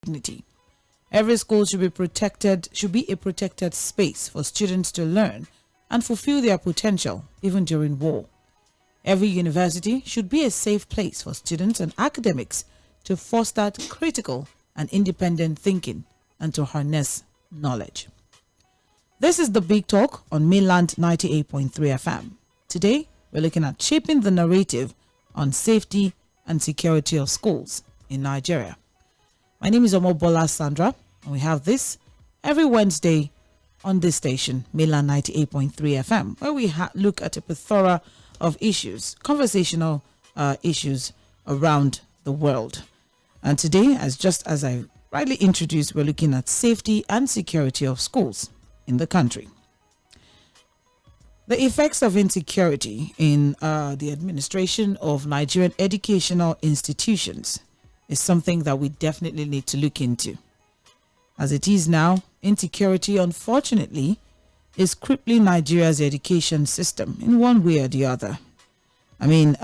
dignity. Every school should be a protected space for students to learn and fulfill their potential, even during war. Every university should be a safe place for students and academics to foster critical and independent thinking and to harness knowledge. This is the Big Talk on Mainland 98.3 FM. Today, we're looking at shaping the narrative on safety and security of schools in Nigeria. My name is Omobola Sandra, and we have this every Wednesday on this station, Mainland 98.3 FM, where we look at a plethora of issues, conversational issues around the world. And today, as I rightly introduced, we're looking at safety and security of schools in the country. The effects of insecurity in the administration of Nigerian educational institutions is something that we definitely need to look into. As it is now, insecurity, unfortunately, is crippling Nigeria's education system in one way or the other. I mean,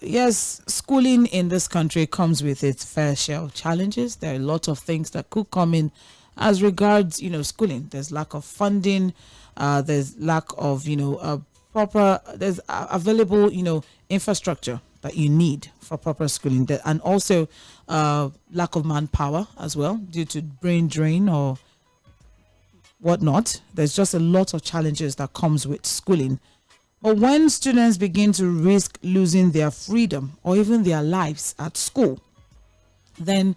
yes, schooling in this country comes with its fair share of challenges. There are a lot of things that could come in as regards, schooling. There's lack of funding. There's lack of, there's available, infrastructure that you need for proper schooling. And also lack of manpower as well due to brain drain or whatnot. There's just a lot of challenges that comes with schooling. But when students begin to risk losing their freedom or even their lives at school, then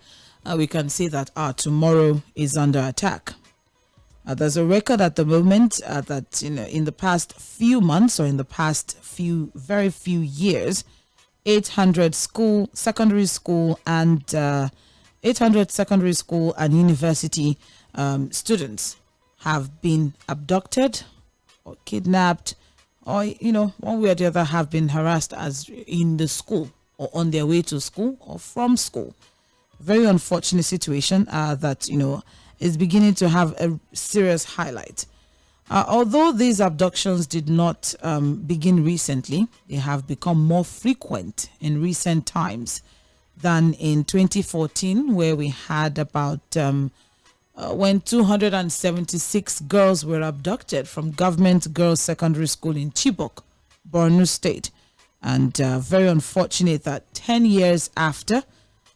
we can say that our tomorrow is under attack. There's a record at the moment that in the past few months or in the past very few years, 800 secondary school and university students have been abducted or kidnapped, or one way or the other have been harassed as in the school or on their way to school or from school. Very unfortunate situation that is beginning to have a serious highlight. Although these abductions did not begin recently, they have become more frequent in recent times than in 2014, where we had about when 276 girls were abducted from Government Girls Secondary School in Chibok, Borno State. And very unfortunate that 10 years after,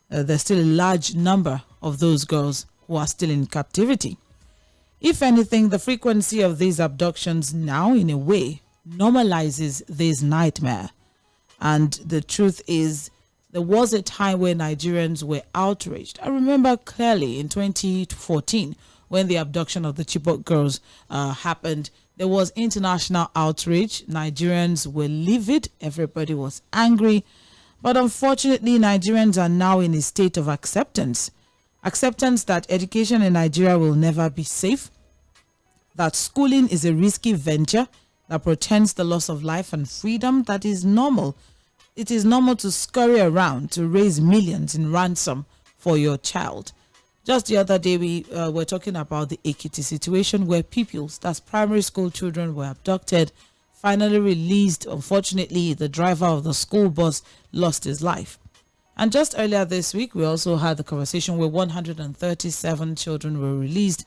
there's still a large number of those girls who are still in captivity. If anything, the frequency of these abductions now, in a way, normalizes this nightmare. And the truth is, there was a time where Nigerians were outraged. I remember clearly in 2014, when the abduction of the Chibok girls happened, there was international outrage. Nigerians were livid. Everybody was angry. But unfortunately, Nigerians are now in a state of acceptance. Acceptance that education in Nigeria will never be safe, that schooling is a risky venture that portends the loss of life and freedom that is normal. It is normal to scurry around to raise millions in ransom for your child. Just the other day, we were talking about the Ekiti situation where pupils, that's primary school children, were abducted, finally released. Unfortunately, the driver of the school bus lost his life. And just earlier this week, we also had the conversation where 137 children were released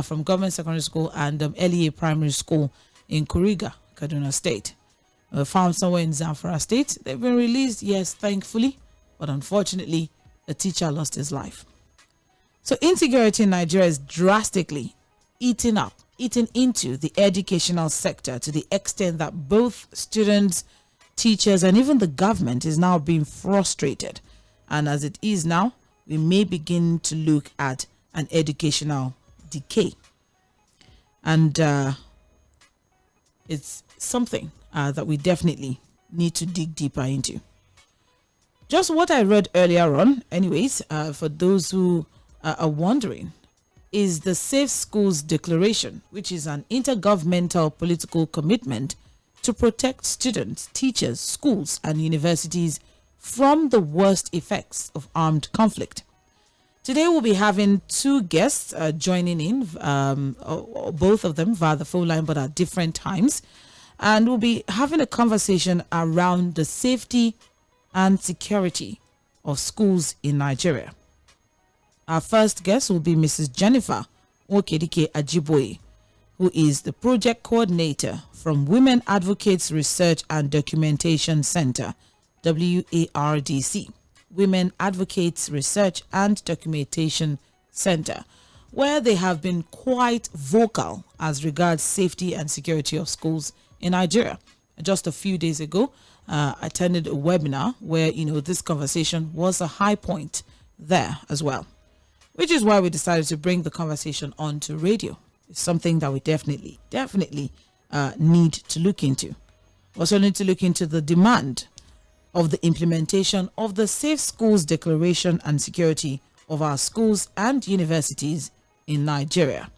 from government secondary school and LEA primary school in Kuriga, Kaduna State. Found somewhere in Zamfara State. They've been released, yes, thankfully, but unfortunately, a teacher lost his life. So insecurity in Nigeria is drastically eating into the educational sector to the extent that both students, teachers, and even the government is now being frustrated. And as it is now, we may begin to look at an educational decay. And it's something that we definitely need to dig deeper into. Just what I read earlier on, anyways, for those who are wondering, is the Safe Schools Declaration, which is an intergovernmental political commitment to protect students, teachers, schools, and universities from the worst effects of armed conflict. Today, we'll be having two guests joining in, both of them via the phone line, but at different times. And we'll be having a conversation around the safety and security of schools in Nigeria. Our first guest will be Mrs. Jennifer Mᴏ괜ᴜ Mᴏɪᴜ, who is the project coordinator from Women Advocates Research and Documentation Center, WARDC, Women Advocates Research and Documentation Center, where they have been quite vocal as regards safety and security of schools in Nigeria. Just a few days ago, I attended a webinar where, this conversation was a high point there as well, which is why we decided to bring the conversation onto radio. It's something that we definitely need to look into. We also need to look into the demand of the implementation of the Safe Schools Declaration and security of our schools and universities in Nigeria.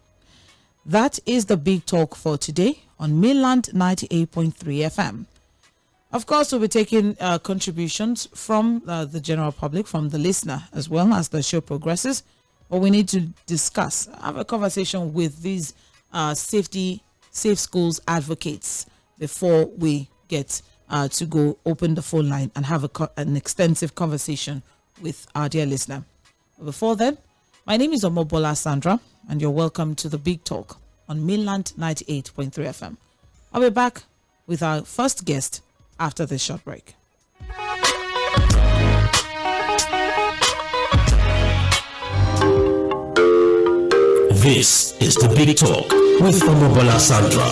That is the big talk for today on Mainland 98.3 FM. Of course, we'll be taking contributions from the general public, from the listener, as well as the show progresses. But we need to have a conversation with these safe schools advocates before we get to go open the phone line and have an extensive conversation with our dear listener. But before then, my name is Omobola Sandra, and you're welcome to the Big Talk on Mainland 98.3 FM. I'll be back with our first guest after this short break. This is the Big Talk with Omobola Sandra.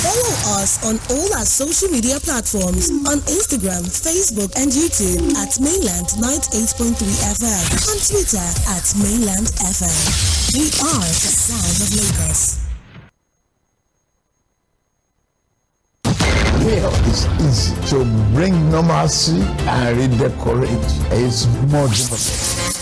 Follow us on all our social media platforms on Instagram, Facebook, and YouTube at Mainland 98.3 FM, on Twitter at Mainland FM. We are the sound of Lagos. Here is easy to bring normalcy and redecorate. It's more difficult.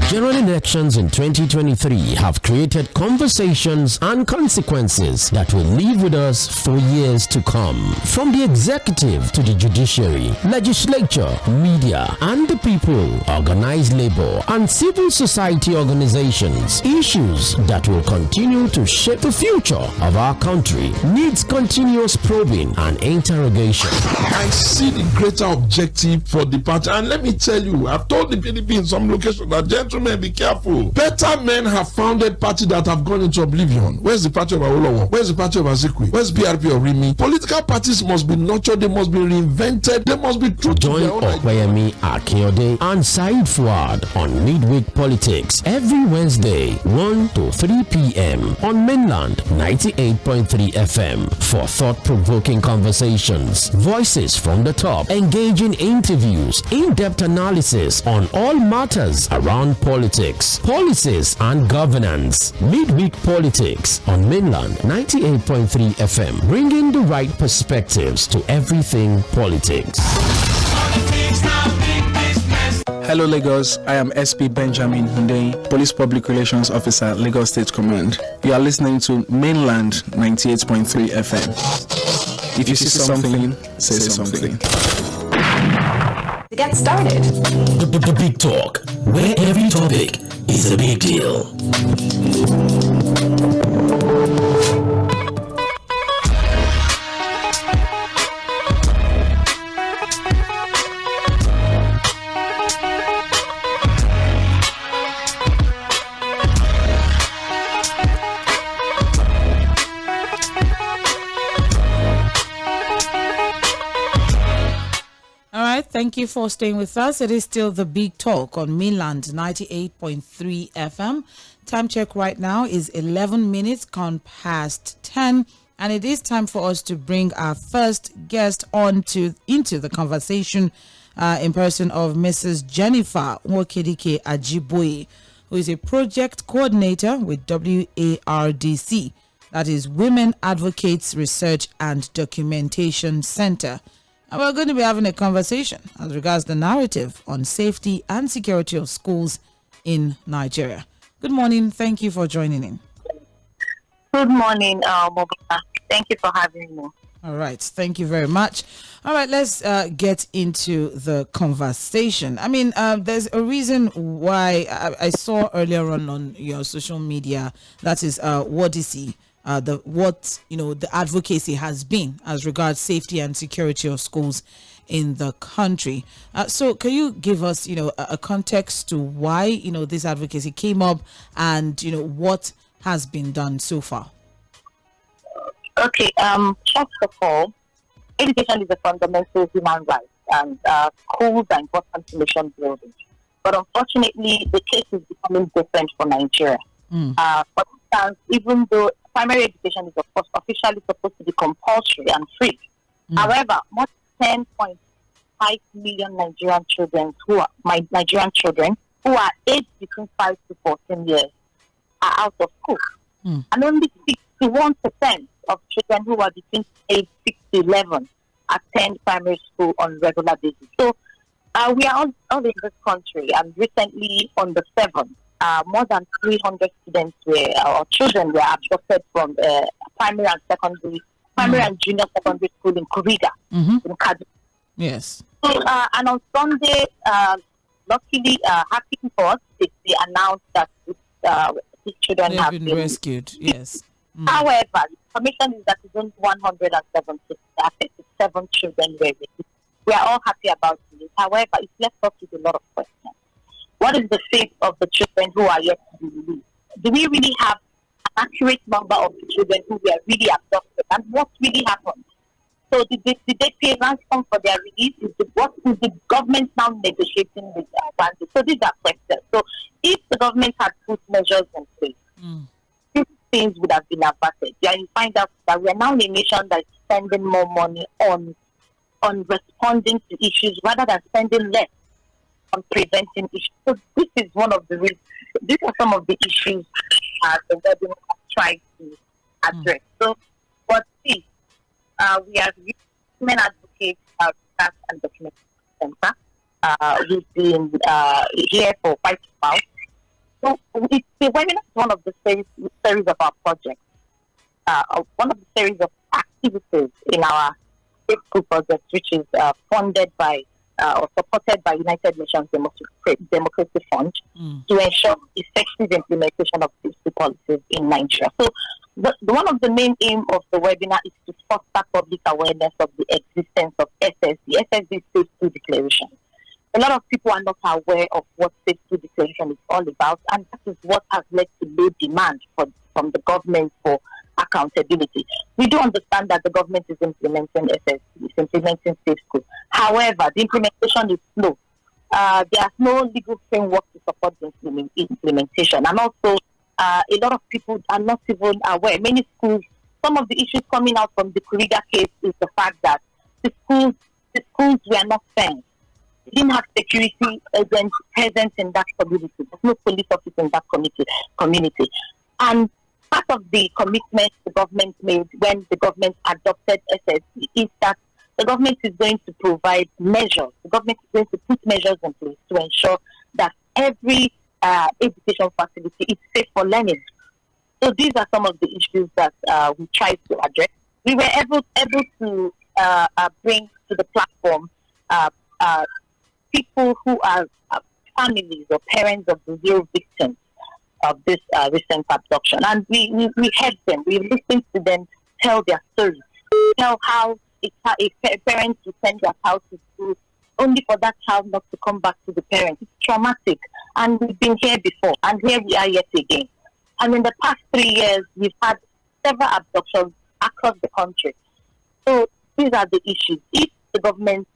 General elections in 2023 have created conversations and consequences that will live with us for years to come. From the executive to the judiciary, legislature, media, and the people, organized labor, and civil society organizations, issues that will continue to shape the future of our country needs continuous probing and interrogation. I see the greater objective for the party, and let me tell you, I've told the PDP in some locations that gentlemen, be careful. Better men have founded parties that have gone into oblivion. Where's the party of Awolowo? Where's the party of Azikwe? Where's PRP of Rimi? Political parties must be nurtured, they must be reinvented, they must be true to their own. Join 광ᴜᴜ Akínyẹ̀dé and Said Fuad on Midweek Politics every Wednesday 1 to 3 p.m. on Mainland 98.3 FM for thought-provoking conversations, voices from the top, engaging interviews, in-depth analysis on all matters around politics, policies, and governance. Midweek Politics on Mainland 98.3 FM, bringing the right perspectives to everything politics. Hello Lagos, I am SP Benjamin Hundeyin, Police Public Relations Officer, Lagos State Command. You are listening to Mainland 98.3 FM. If you see something, say something. To get started. The Big Talk, where every topic is a big deal. Thank you for staying with us. It is still the Big Talk on Mainland 98.3 FM. Time check right now is 11 minutes gone past 10, and it is time for us to bring our first guest into the conversation in person of Mrs. Jennifer Mᴏ괜ᴜ Mᴏɪᴜ, who is a project coordinator with WARDC, that is Women Advocates Research and Documentation Center. And we're going to be having a conversation as regards the narrative on safety and security of schools in Nigeria. Good morning. Thank you for joining in. Good morning, Mobola. Thank you for having me. All right. Thank you very much. All right. Let's get into the conversation. I mean, there's a reason why I saw earlier on your social media, that is WARDC, the advocacy has been as regards safety and security of schools in the country. So can you give us, a context to why, this advocacy came up and, what has been done so far? Okay, first of all, education is a fundamental human right, and schools are important to nation building. But unfortunately, the case is becoming different for Nigeria. For instance, even though primary education is, of course, officially supposed to be compulsory and free, however, more than 10.5 million Nigerian children who are aged between 5 to 14 years are out of school. And only 61% of children who are between age 6 to 11 attend primary school on regular basis. So we are all in this country, and recently on the 7th, more than 300 students or children were abducted from primary and junior secondary school in Kuriga, in Kaduna. Yes. So, and on Sunday, luckily, happy for us, they announced that these children have been rescued. Yes. However, the information is that it's only 177 children were rescued. We are all happy about this. However, it left us with a lot of questions. What is the fate of the children who are yet to be released? Do we really have an accurate number of the children who were really abducted? And what really happened? So did they pay ransom for their release? What is the government now negotiating with their bandits? So these are questions. So if the government had put measures in place, these things would have been averted. And you find out that we are now in a nation that is spending more money on responding to issues rather than spending less on preventing issues. So this is one of the reasons. These are some of the issues the webinar has tried to address. So, but see, we are women advocates research and documentation center. We've been here for quite a while. So the webinar is one of the series of our projects. One of the series of activities in our safe school project, which is funded by or supported by United Nations Democracy Fund to ensure effective implementation of these policies in Nigeria. So one of the main aim of the webinar is to foster public awareness of the existence of SSD. SSD is Safe School Declaration. A lot of people are not aware of what Safe School Declaration is all about, and that is what has led to low demand from the government for accountability. We do understand that the government is implementing SSD, is implementing Safe School. However, the implementation is slow. There's no legal framework to support the implementation, and also a lot of people are not even aware. Many schools, some of the issues coming out from the Kuriga case is the fact that the schools were not fenced. We didn't have security agents present in that community. There's no police office in that community. And part of the commitment the government made when the government adopted SSD is that the government is going to provide measures. The government is going to put measures in place to ensure that every education facility is safe for learning. So these are some of the issues that we tried to address. We were able to bring to the platform people who are families or parents of the real victims of this recent abduction. And we heard them, we listened to them tell their stories, tell how a parent to send their child to school only for that child not to come back to the parents. It's traumatic. And we've been here before, and here we are yet again. And in the past 3 years, we've had several abductions across the country. So these are the issues. If the government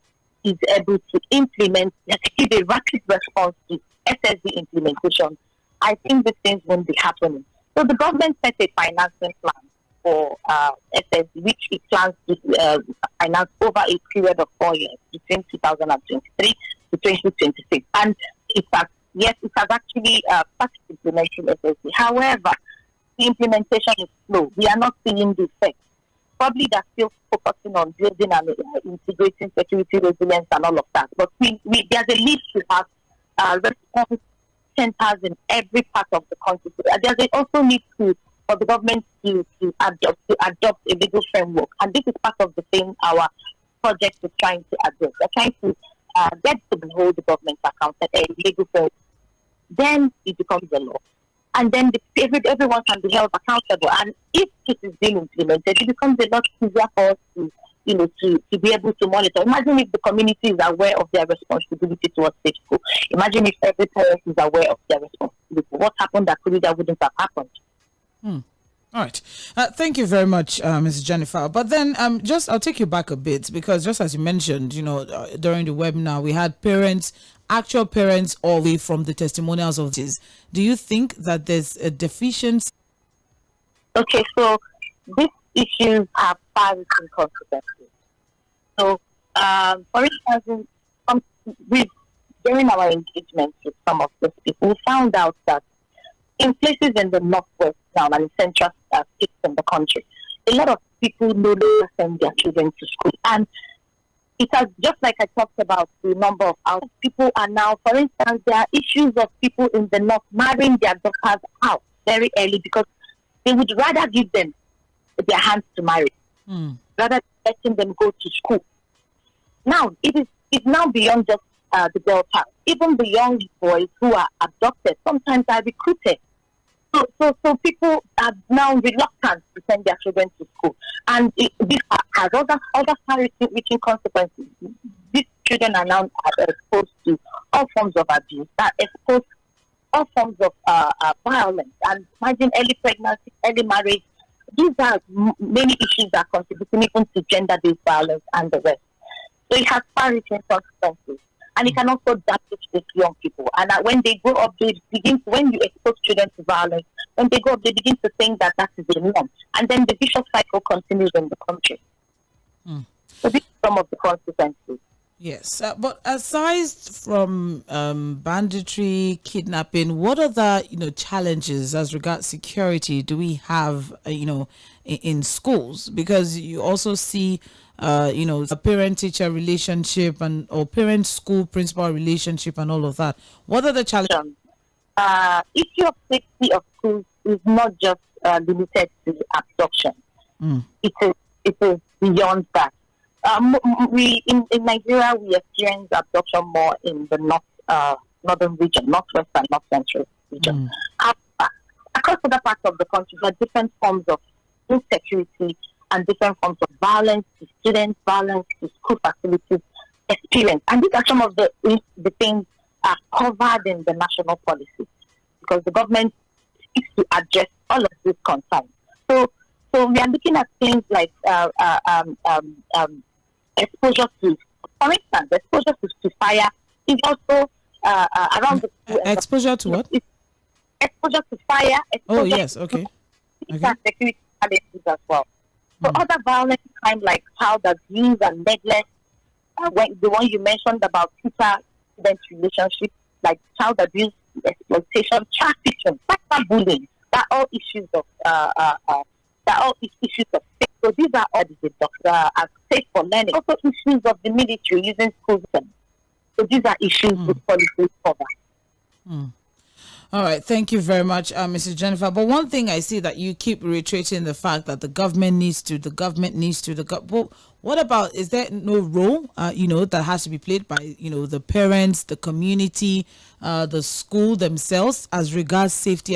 is able to implement, give a rapid response to SSD implementation, I think these things won't be happening. So the government set a financing plan for SSD, which it plans to finance over a period of 4 years, between 2023 to 2026. And it has actually started implementing SSD. However, the implementation is slow. We are not seeing the effects. Probably they're still focusing on building and integrating security resilience and all of that. But there's a need to have response centers in every part of the country. There's also need for the government to adopt a legal framework. And this is part of the thing our project is trying to address. We're trying to get to hold the government accountable, a legal framework. Then it becomes a law. and then everyone can be held accountable. And if this is being implemented, it becomes a lot easier for us to, to be able to monitor. Imagine if the community is aware of their responsibility towards safe school. Imagine if every parent is aware of their responsibility. What happened that could that wouldn't have happened? All right. Thank you very much, Mrs. Jennifer. But then I'll take you back a bit, because just as you mentioned, during the webinar, we had actual parents, all the way from the testimonials of this. Do you think that there's a deficiency? Okay, so these issues have far-reaching consequences. So, for instance, during our engagement with some of these people, we found out that in places in the northwest now and in central states in the country, a lot of people no longer send their children to school. And it has, just like I talked about the number of out people are now, for instance, there are issues of people in the north marrying their daughters out very early because they would rather give them their hands to marry rather than letting them go to school. Now, it's now beyond just the girl child. Even the young boys who are adopted sometimes are recruited. So people are now reluctant to send their children to school. And this has other far-reaching consequences. These children are now exposed to all forms of abuse, are exposed to all forms of violence. And imagine early pregnancy, early marriage. These are many issues that are contributing even to gender-based violence and the rest. So it has far-reaching consequences. And it can also damage these young people. And when they grow up, when you expose children to violence, when they grow up, they begin to think that is the norm. And then the vicious cycle continues in the country. So these are some of the consequences. Yes. But aside from banditry, kidnapping, what other, challenges as regards security do we have, in schools? Because you also see a parent-teacher relationship or parent-school principal relationship and all of that. What are the challenges? Issue of safety of schools is not just limited to abduction. It is beyond that. In Nigeria, we experience abduction more in the northern region, northwest and north central region. Across other parts of the country, there are different forms of insecurity and different forms of violence to students, violence to school facilities experience. And these are some of the things are covered in the national policy because the government seeks to address all of these concerns. So we are looking at things like exposure to, for instance, exposure to fire is also around the school. Exposure to what? Exposure to fire. Oh, yes, okay. Security challenges as well. So other violent crime like child abuse and neglect, the one you mentioned about teacher-student relationships, like child abuse, exploitation, trafficking, bullying, they're all issues of safety. So these are all the safe for learning. Also issues of the military using schools. So these are issues with policies cover. All right, thank you very much, Mrs. Jennifer. But one thing I see that you keep reiterating the fact that the government needs to. Well, what about, is there no role, that has to be played by, the parents, the community, the school themselves as regards safety